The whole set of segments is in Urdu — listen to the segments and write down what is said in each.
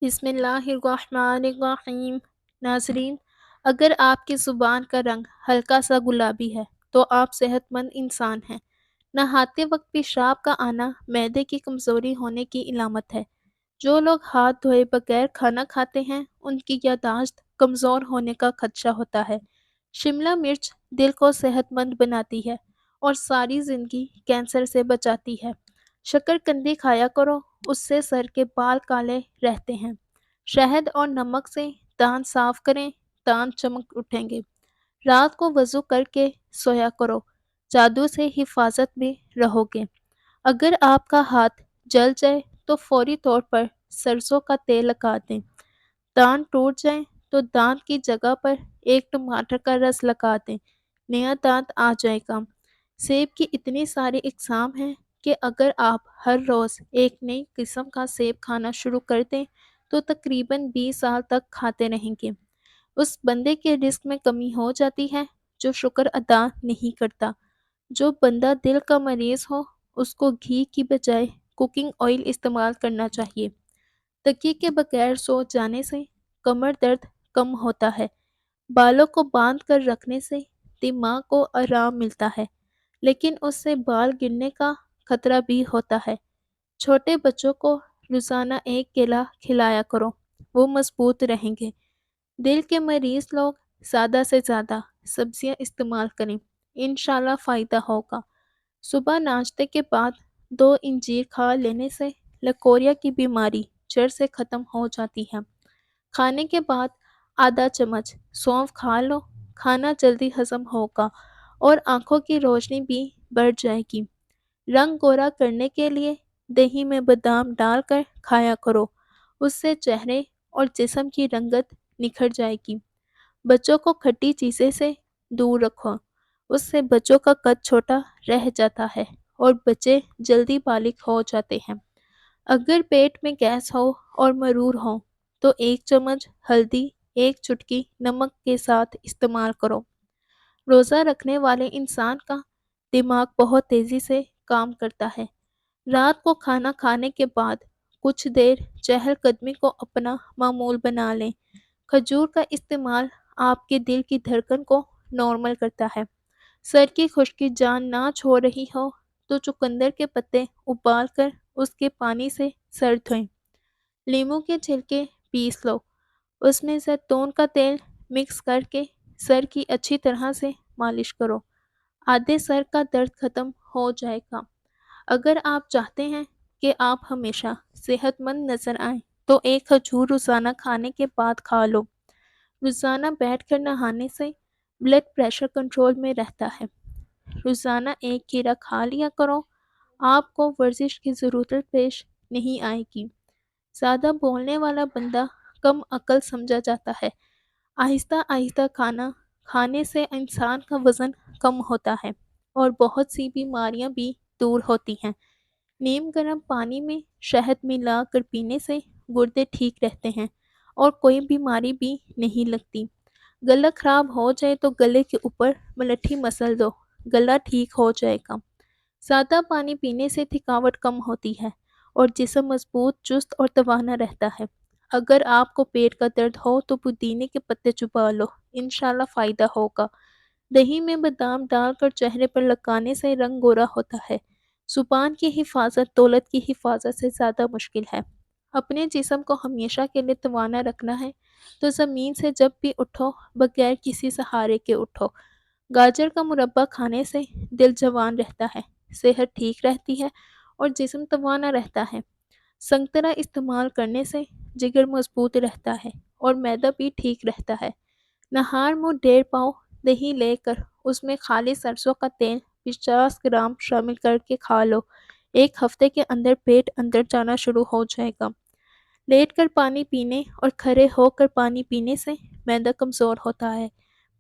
بسم اللہ الرحمن الرحیم۔ ناظرین، اگر آپ کی زبان کا رنگ ہلکا سا گلابی ہے تو آپ صحت مند انسان ہیں۔ نہاتے وقت پیشاب کا آنا معدے کی کمزوری ہونے کی علامت ہے۔ جو لوگ ہاتھ دھوئے بغیر کھانا کھاتے ہیں ان کی یادداشت کمزور ہونے کا خدشہ ہوتا ہے۔ شملہ مرچ دل کو صحت مند بناتی ہے اور ساری زندگی کینسر سے بچاتی ہے۔ شکرکندی کھایا کرو، اس سے سر کے بال کالے رہتے ہیں۔ شہد اور نمک سے دانت صاف کریں، دانت چمک اٹھیں گے۔ رات کو وضو کر کے سویا کرو، جادو سے حفاظت میں رہو گے۔ اگر آپ کا ہاتھ جل جائے تو فوری طور پر سرسوں کا تیل لگا دیں۔ دانت ٹوٹ جائیں تو دانت کی جگہ پر ایک ٹماٹر کا رس لگا دیں، نیا دانت آ جائے گا۔ سیب کی اتنی ساری اقسام ہیں کہ اگر آپ ہر روز ایک نئی قسم کا سیب کھانا شروع کر دیں تو تقریباً 20 سال تک کھاتے رہیں گے۔ اس بندے کے رزق میں کمی ہو جاتی ہے جو شکر ادا نہیں کرتا۔ جو بندہ دل کا مریض ہو اس کو گھی کی بجائے کوکنگ آئل استعمال کرنا چاہیے۔ تکیے کے بغیر سو جانے سے کمر درد کم ہوتا ہے۔ بالوں کو باندھ کر رکھنے سے دماغ کو آرام ملتا ہے، لیکن اس سے بال گرنے کا خطرہ بھی ہوتا ہے۔ چھوٹے بچوں کو روزانہ ایک کیلا کھلایا کرو، وہ مضبوط رہیں گے۔ دل کے مریض لوگ زیادہ سے زیادہ سبزیاں استعمال کریں، انشاءاللہ فائدہ ہوگا۔ صبح ناشتے کے بعد 2 انجیر کھا لینے سے لکوریا کی بیماری جڑ سے ختم ہو جاتی ہے۔ کھانے کے بعد آدھا چمچ سونف کھا لو، کھانا جلدی ہضم ہوگا اور آنکھوں کی روشنی بھی بڑھ جائے گی۔ رنگ گورا کرنے کے لیے دہی میں بادام ڈال کر کھایا کرو، اس سے چہرے اور جسم کی رنگت نکھر جائے گی۔ بچوں کو کھٹی چیزیں سے دور رکھو، اس سے بچوں کا قد چھوٹا رہ جاتا ہے اور بچے جلدی بالغ ہو جاتے ہیں۔ اگر پیٹ میں گیس ہو اور مرور ہو تو 1 چمچ ہلدی 1 چٹکی نمک کے ساتھ استعمال کرو۔ روزہ رکھنے والے انسان کا دماغ بہت تیزی سے کام کرتا ہے۔ رات کو کھانا کھانے کے بعد کچھ دیر چہل قدمی کو اپنا معمول بنا لیں۔ کھجور کا استعمال آپ کے دل کی دھڑکن کو نارمل کرتا ہے۔ سر کی خشکی جان نہ چھوڑ رہی ہو تو چقندر کے پتے ابال کر اس کے پانی سے سر دھوئیں۔ لیموں کے چھلکے پیس لو، اس میں زیتون کا تیل مکس کر کے سر کی اچھی طرح سے مالش کرو، آدھے سر کا درد ختم ہو جائے گا۔ اگر آپ چاہتے ہیں کہ آپ ہمیشہ صحت مند نظر آئیں تو ایک کھجور روزانہ کھانے کے بعد کھا لو۔ روزانہ بیٹھ کر نہانے سے بلڈ پریشر کنٹرول میں رہتا ہے۔ روزانہ ایک کھیرا کھا لیا کرو، آپ کو ورزش کی ضرورت پیش نہیں آئے گی۔ زیادہ بولنے والا بندہ کم عقل سمجھا جاتا ہے۔ آہستہ آہستہ کھانا کھانے سے انسان کا وزن کم ہوتا ہے اور بہت سی بیماریاں بھی دور ہوتی ہیں۔ نیم گرم پانی میں شہد ملا کر پینے سے گردے ٹھیک رہتے ہیں اور کوئی بیماری بھی نہیں لگتی۔ گلا خراب ہو جائے تو گلے کے اوپر ملٹھی مسل دو، گلا ٹھیک ہو جائے گا۔ زیادہ پانی پینے سے تھکاوٹ کم ہوتی ہے اور جسم مضبوط، چست اور توانا رہتا ہے۔ اگر آپ کو پیٹ کا درد ہو تو پودینے کے پتے چبا لو، انشاءاللہ فائدہ ہوگا۔ دہی میں بادام ڈال کر چہرے پر لگانے سے رنگ گورا ہوتا ہے۔ زبان کی حفاظت دولت کی حفاظت سے زیادہ مشکل ہے۔ اپنے جسم کو ہمیشہ کے لیے توانا رکھنا ہے تو زمین سے جب بھی اٹھو بغیر کسی سہارے کے اٹھو۔ گاجر کا مربع کھانے سے دل جوان رہتا ہے، صحت ٹھیک رہتی ہے اور جسم توانا رہتا ہے۔ سنگترا استعمال کرنے سے جگر مضبوط رہتا ہے اور معدہ بھی ٹھیک رہتا ہے۔ نہار منہ 1.5 پاؤ دہی لے کر اس میں خالص سرسوں کا تیل 50 گرام شامل کر کے کھا لو، 1 ہفتے کے اندر پیٹ اندر جانا شروع ہو جائے گا۔ لیٹ کر پانی پینے اور کھڑے ہو کر پانی پینے سے معدہ کمزور ہوتا ہے۔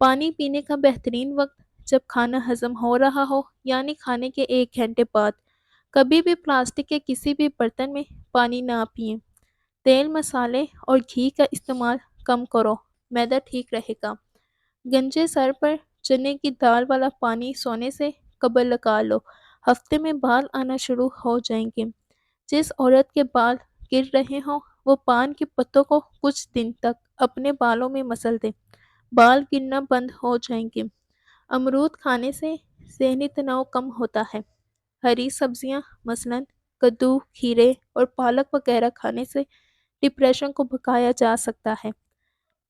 پانی پینے کا بہترین وقت جب کھانا ہضم ہو رہا ہو، یعنی کھانے کے 1 گھنٹے بعد۔ کبھی بھی پلاسٹک کے کسی بھی برتن میں پانی نہ پئیں۔ تیل، مسالے اور گھی کا استعمال کم کرو، معدہ ٹھیک رہے گا۔ گنجے سر پر چنے کی دال والا پانی سونے سے قبل لگا لو، ہفتے میں بال آنا شروع ہو جائیں گے۔ جس عورت کے بال گر رہے ہوں وہ پان کے پتوں کو کچھ دن تک اپنے بالوں میں مسل دیں، بال گرنا بند ہو جائیں گے۔ امرود کھانے سے ذہنی تناؤ کم ہوتا ہے۔ ہری سبزیاں مثلاً کدو، کھیرے اور پالک وغیرہ کھانے سے ڈپریشن کو بھگایا جا سکتا ہے۔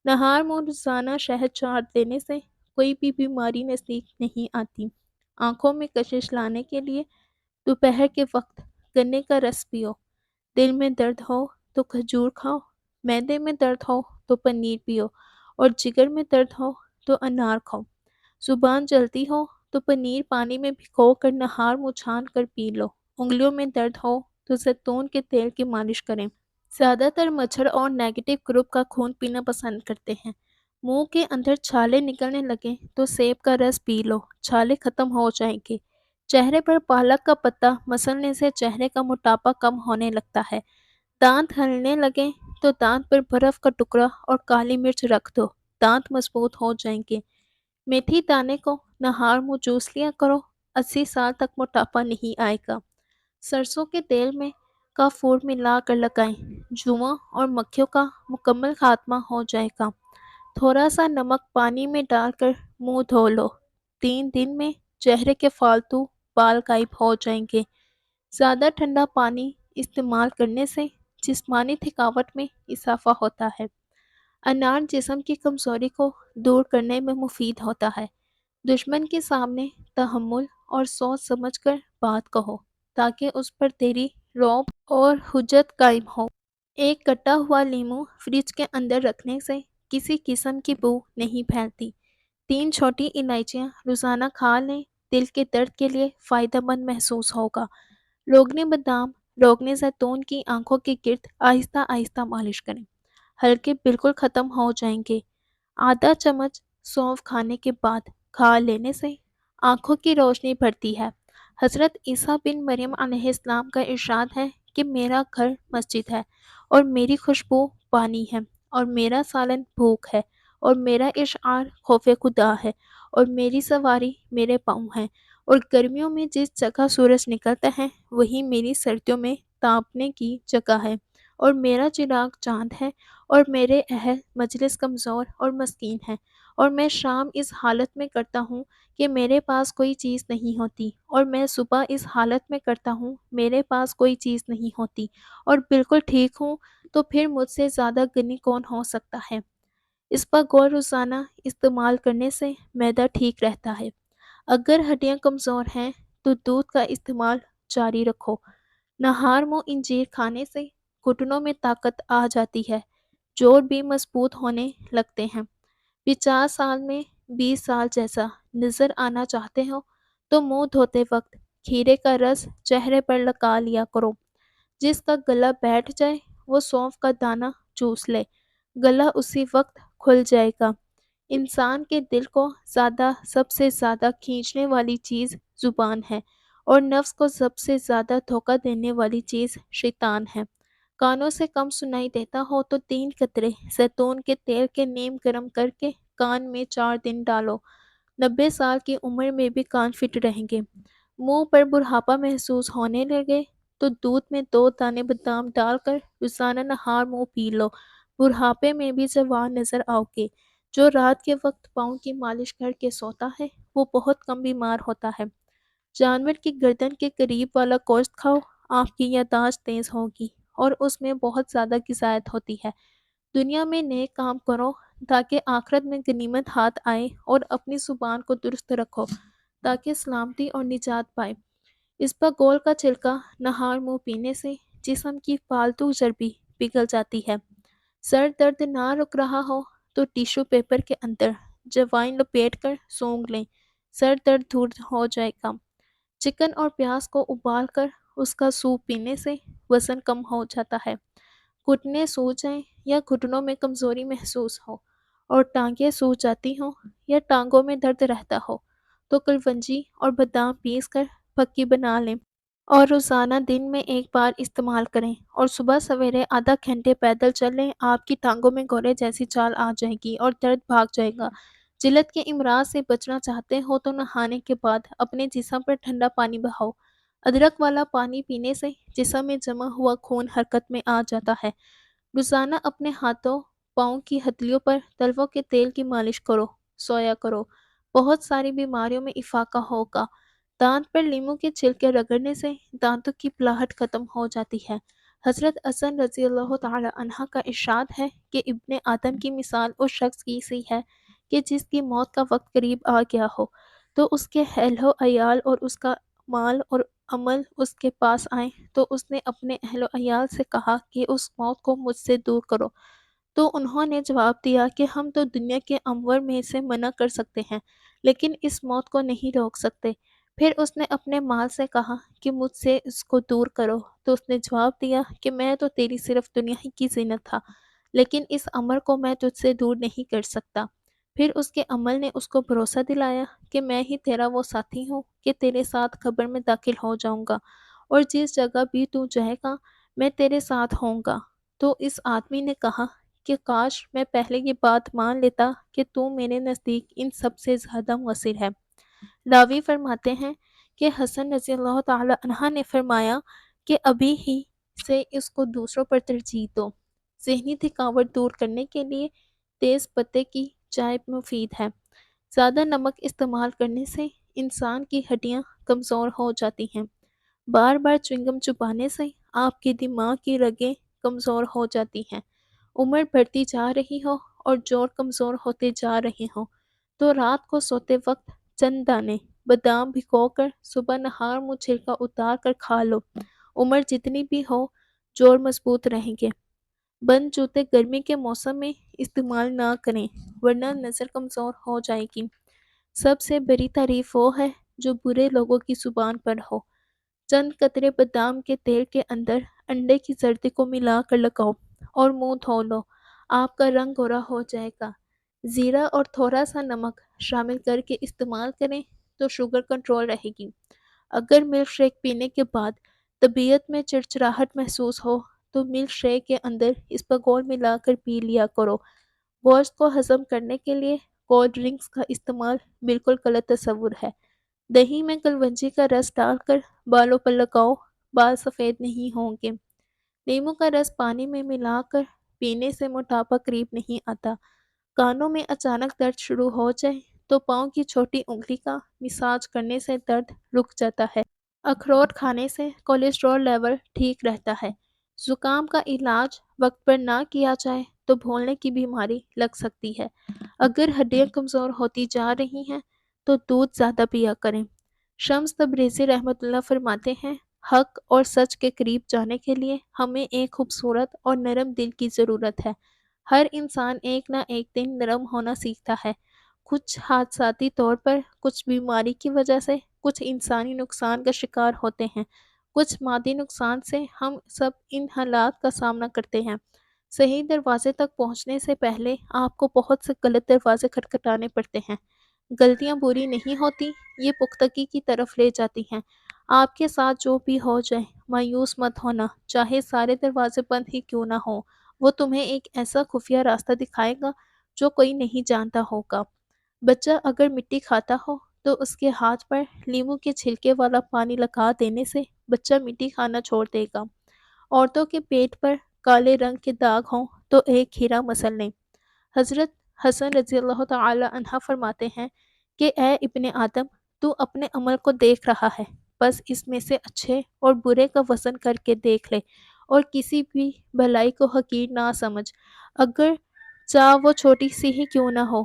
نہار منہ روزانہ شہد چاٹ دینے سے کوئی بھی بیماری نزدیک نہیں آتی۔ آنکھوں میں کشش لانے کے لیے دوپہر کے وقت گنے کا رس پیو۔ دل میں درد ہو تو کھجور کھاؤ، معدے میں درد ہو تو پنیر پیو، اور جگر میں درد ہو تو انار کھاؤ۔ زبان جلتی ہو تو پنیر پانی میں بھگو کر نہار منہ چھان کر پی لو۔ انگلیوں میں درد ہو تو زیتون کے تیل کی مالش کریں۔ زیادہ تر مچھر اور نیگیٹو گروپ کا خون پینا پسند کرتے ہیں۔ منہ کے اندر چھالے نکلنے لگیں تو سیب کا رس پی لو، چھالے ختم ہو جائیں گے۔ چہرے پر پالک کا پتا مسلنے سے چہرے کا موٹاپا کم ہونے لگتا ہے۔ دانت ہلنے لگیں تو دانت پر برف کا ٹکڑا اور کالی مرچ رکھ دو، دانت مضبوط ہو جائیں گے۔ میتھی دانے کو نہار منہ چوس لیا کرو، 80 سال تک موٹاپا نہیں آئے گا۔ سرسوں کے تیل میں کافور ملا کر لگائیں، جواں اور مکھیوں کا مکمل خاتمہ ہو جائے گا۔ تھوڑا سا نمک پانی میں ڈال کر منہ دھو لو، 3 دن میں چہرے کے فالتو بال غائب ہو جائیں گے۔ زیادہ ٹھنڈا پانی استعمال کرنے سے جسمانی تھکاوٹ میں اضافہ ہوتا ہے۔ انار جسم کی کمزوری کو دور کرنے میں مفید ہوتا ہے۔ دشمن کے سامنے تحمل اور سوچ سمجھ کر بات کہو تاکہ اس پر تیری رعب اور حجت قائم ہو۔ ایک کٹا ہوا لیمو فریج کے اندر رکھنے سے کسی قسم کی بو نہیں پھیلتی۔ 3 چھوٹی الائچیاں روزانہ کھا لیں، دل کے درد کے لیے فائدہ مند محسوس ہوگا۔ روغن بادام، روغن زیتون کی آنکھوں کے گرد آہستہ آہستہ مالش کریں، ہلکے بالکل ختم ہو جائیں گے۔ آدھا چمچ سونف کھانے کے بعد کھا لینے سے آنکھوں کی روشنی بڑھتی ہے۔ حضرت عیسیٰ بن مریم علیہ السلام کا ارشاد ہے کہ میرا گھر مسجد ہے، اور میری خوشبو پانی ہے، اور میرا سالن بھوک ہے، اور میرا اشعار خوف خدا ہے، اور میری سواری میرے پاؤں ہیں، اور گرمیوں میں جس جگہ سورج نکلتا ہے وہی میری سردیوں میں تاپنے کی جگہ ہے، اور میرا چراغ چاند ہے، اور میرے اہل مجلس کمزور اور مسکین ہیں، اور میں شام اس حالت میں کرتا ہوں کہ میرے پاس کوئی چیز نہیں ہوتی، اور میں صبح اس حالت میں کرتا ہوں میرے پاس کوئی چیز نہیں ہوتی، اور بالکل ٹھیک ہوں، تو پھر مجھ سے زیادہ غنی کون ہو سکتا ہے۔ اس پر غور روزانہ استعمال کرنے سے معدہ ٹھیک رہتا ہے۔ اگر ہڈیاں کمزور ہیں تو دودھ کا استعمال جاری رکھو۔ نہار منہ انجیر کھانے سے گھٹنوں میں طاقت آ جاتی ہے، جوڑ بھی مضبوط ہونے لگتے ہیں۔ 50 سال میں 20 سال جیسا نظر آنا چاہتے ہو تو منہ دھوتے وقت کھیرے کا رس چہرے پر لگا لیا کرو۔ جس کا گلا بیٹھ جائے وہ سونف کا دانہ چوس لے، گلا اسی وقت کھل جائے گا۔ انسان کے دل کو سب سے زیادہ کھینچنے والی چیز زبان ہے، اور نفس کو سب سے زیادہ دھوکہ دینے والی چیز شیطان ہے۔ کانوں سے کم سنائی دیتا ہو تو 3 قطرے زیتون کے تیل کے نیم گرم کر کے کان میں 4 دن ڈالو، 90 سال کی عمر میں بھی کان فٹ رہیں گے۔ منہ پر بڑھاپا محسوس ہونے لگے تو دودھ میں 2 دانے بادام ڈال کر روزانہ نہار منہ پی لو، بڑھاپے میں بھی جوان نظر آؤ گے۔ جو رات کے وقت پاؤں کی مالش کر کے سوتا ہے وہ بہت کم بیمار ہوتا ہے۔ جانور کی گردن کے قریب والا گوشت کھاؤ، آپ کی یادداشت تیز ہوگی اور اس میں بہت زیادہ غذائیت ہوتی ہے۔ دنیا میں نیک کام کرو تاکہ آخرت میں غنیمت ہاتھ آئے، اور اپنی زبان کو درست رکھو تاکہ سلامتی اور نجات پائے۔ اس پر گول کا چھلکا نہار منہ پینے سے جسم کی فالتو چربی پگھل جاتی ہے۔ سر درد نہ رک رہا ہو تو ٹیشو پیپر کے اندر جوائن لپیٹ کر سونگھ لیں، سر درد دور ہو جائے گا۔ چکن اور پیاز کو ابال کر اس کا سوپ پینے سے وزن کم ہو جاتا ہے۔ گھٹنے سوج جائیں یا گھٹنوں میں کمزوری محسوس ہو اور ٹانگیں سوج جاتی ہوں یا ٹانگوں میں درد رہتا ہو تو کلونجی اور بادام پیس کر پھکی بنا لیں اور روزانہ دن میں 1 بار استعمال کریں، اور صبح سویرے آدھا گھنٹے پیدل چلیں۔ آپ کی ٹانگوں میں گھوڑے جیسی چال آ جائے گی اور درد بھاگ جائے گا۔ جلد کے امراض سے بچنا چاہتے ہو تو نہانے کے بعد اپنے جسم پر ٹھنڈا پانی بہاؤ۔ ادرک والا پانی پینے سے جسم میں جمع ہوا خون حرکت میں آ جاتا ہے۔ روزانہ اپنے ہاتھوں پاؤں کی ہتھیلیوں پر تلووں کے تیل کی مالش کرو، سویا کرو، بہت ساری بیماریوں میں افاقہ ہوگا۔ دانت پر لیموں کے چھلکے رگڑنے سے دانتوں کی پلاہٹ ختم ہو جاتی ہے۔ حضرت حسن رضی اللہ تعالی عنہ کا ارشاد ہے کہ ابن آدم کی مثال اس شخص کی سی ہے کہ جس کی موت کا وقت قریب آ گیا ہو تو اس کے اہل و عیال اور اس کا مال اور عمل اس کے پاس آئیں تو اس نے اپنے اہل و عیال سے کہا کہ اس موت کو مجھ سے دور کرو، تو انہوں نے جواب دیا کہ ہم تو دنیا کے امور میں سے منع کر سکتے ہیں لیکن اس موت کو نہیں روک سکتے۔ پھر اس نے اپنے مال سے کہا کہ مجھ سے اس کو دور کرو، تو اس نے جواب دیا کہ میں تو تیری صرف دنیا ہی کی زینت تھا لیکن اس امر کو میں تجھ سے دور نہیں کر سکتا۔ پھر اس کے عمل نے اس کو بھروسہ دلایا کہ میں ہی تیرا وہ ساتھی ہوں کہ تیرے ساتھ قبر میں داخل ہو جاؤں گا اور جس جگہ بھی تو جائے گا میں تیرے ساتھ ہوں گا۔ تو اس آدمی نے کہا کہ کاش میں پہلے یہ بات مان لیتا کہ تو میرے نزدیک ان سب سے زیادہ مؤثر ہے۔ راوی فرماتے ہیں کہ حسن رضی اللہ تعالی عنہ نے فرمایا کہ ابھی ہی سے اس کو دوسروں پر ترجیح دو۔ ذہنی تھکاوٹ دور کرنے کے لیے تیز پتے کی چائے مفید ہے۔ زیادہ نمک استعمال کرنے سے انسان کی ہڈیاں کمزور ہو جاتی ہیں۔ بار بار چوئنگم چبانے سے آپ کے دماغ کی رگیں کمزور ہو جاتی ہیں۔ عمر بڑھتی جا رہی ہو اور جوڑ کمزور ہوتے جا رہے ہوں تو رات کو سوتے وقت چند دانے بادام بھگو کر صبح نہار منہ چھلکا اتار کر کھا لو۔ عمر جتنی بھی ہو جوڑ مضبوط رہیں گے۔ بند جوتے گرمی کے موسم میں استعمال نہ کریں ورنہ نظر کمزور ہو جائے گی۔ سب سے بڑی تعریف وہ ہے جو برے لوگوں کی زبان پر ہو۔ چند قطرے بادام کے تیل کے اندر انڈے کی زردی کو ملا کر لگاؤ اور منہ دھو لو، آپ کا رنگ گورا ہو جائے گا۔ زیرہ اور تھوڑا سا نمک شامل کر کے استعمال کریں تو شوگر کنٹرول رہے گی۔ اگر ملک شیک پینے کے بعد طبیعت میں چڑچڑاہٹ محسوس ہو تو ملک شیک کے اندر اسپغول ملا کر پی لیا کرو۔ گوشت کو ہضم کرنے کے لیے کولڈ ڈرنکس کا استعمال بالکل غلط تصور ہے۔ دہی میں کلونجی کا رس ڈال کر بالوں پر لگاؤ، بال سفید نہیں ہوں گے۔ لیموں کا رس پانی میں ملا کر پینے سے موٹاپا قریب نہیں آتا۔ کانوں میں اچانک درد شروع ہو جائے تو پاؤں کی چھوٹی انگلی کا مساج کرنے سے درد رک جاتا ہے۔ اخروٹ کھانے سے کولیسٹرول لیول ٹھیک رہتا ہے۔ زکام کا علاج وقت پر نہ کیا جائے تو بھولنے کی بیماری لگ سکتی ہے۔ اگر ہڈیاں کمزور ہوتی جا رہی ہیں تو دودھ زیادہ پیا کریں۔ شمس تبریزی رحمۃ اللہ فرماتے ہیں حق اور سچ کے قریب جانے کے لیے ہمیں ایک خوبصورت اور نرم دل کی ضرورت ہے۔ ہر انسان ایک نہ ایک دن نرم ہونا سیکھتا ہے۔ کچھ حادثاتی طور پر، کچھ بیماری کی وجہ سے، کچھ انسانی نقصان کا شکار ہوتے ہیں، کچھ مادی نقصان سے ہم سب ان حالات کا سامنا کرتے ہیں۔ صحیح دروازے تک پہنچنے سے پہلے آپ کو بہت سے غلط دروازے کھٹکھٹانے پڑتے ہیں۔ غلطیاں بری نہیں ہوتی، یہ پختگی کی طرف لے جاتی ہیں۔ آپ کے ساتھ جو بھی ہو جائے مایوس مت ہونا، چاہے سارے دروازے بند ہی کیوں نہ ہوں، وہ تمہیں ایک ایسا خفیہ راستہ دکھائے گا جو کوئی نہیں جانتا ہوگا۔ بچہ اگر مٹی کھاتا ہو تو اس کے ہاتھ پر لیموں کے چھلکے والا پانی لگا دینے سے بچہ مٹی کھانا چھوڑ دے گا۔ عورتوں کے پیٹ پر کالے رنگ کے داغ ہوں تو ایک ہیرا مسل لیں۔ حضرت حسن رضی اللہ تعالی عنہ فرماتے ہیں کہ اے ابن آدم، تو اپنے عمل کو دیکھ رہا ہے، بس اس میں سے اچھے اور برے کا وزن کر کے دیکھ لے اور کسی بھی بھلائی کو حقیر نہ سمجھ، اگر چاہ وہ چھوٹی سی ہی کیوں نہ ہو،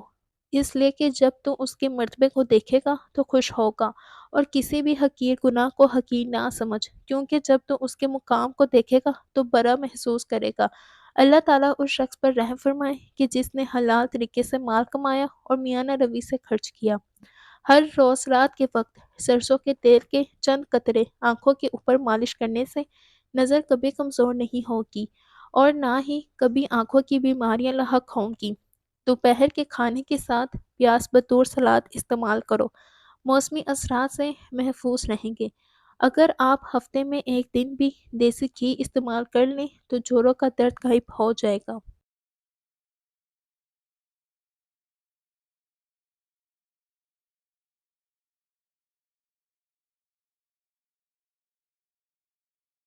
اس لیے کہ جب تو اس کے مرتبے کو دیکھے گا تو خوش ہوگا، اور کسی بھی حقیر گناہ کو حقیر نہ سمجھ، کیونکہ جب تو اس کے مقام کو دیکھے گا تو برا محسوس کرے گا۔ اللہ تعالیٰ اس شخص پر رحم فرمائے کہ جس نے حلال طریقے سے مال کمایا اور میانہ روی سے خرچ کیا۔ ہر روز رات کے وقت سرسوں کے تیل کے چند قطرے آنکھوں کے اوپر مالش کرنے سے نظر کبھی کمزور نہیں ہوگی اور نہ ہی کبھی آنکھوں کی بیماریاں لاحق ہوں گی۔ دوپہر کے کھانے کے ساتھ پیاز بطور سلاد استعمال کرو، موسمی اثرات سے محفوظ رہیں گے۔ اگر آپ ہفتے میں ایک دن بھی دیسی گھی استعمال کر لیں تو جوڑوں کا درد غائب ہو جائے گا۔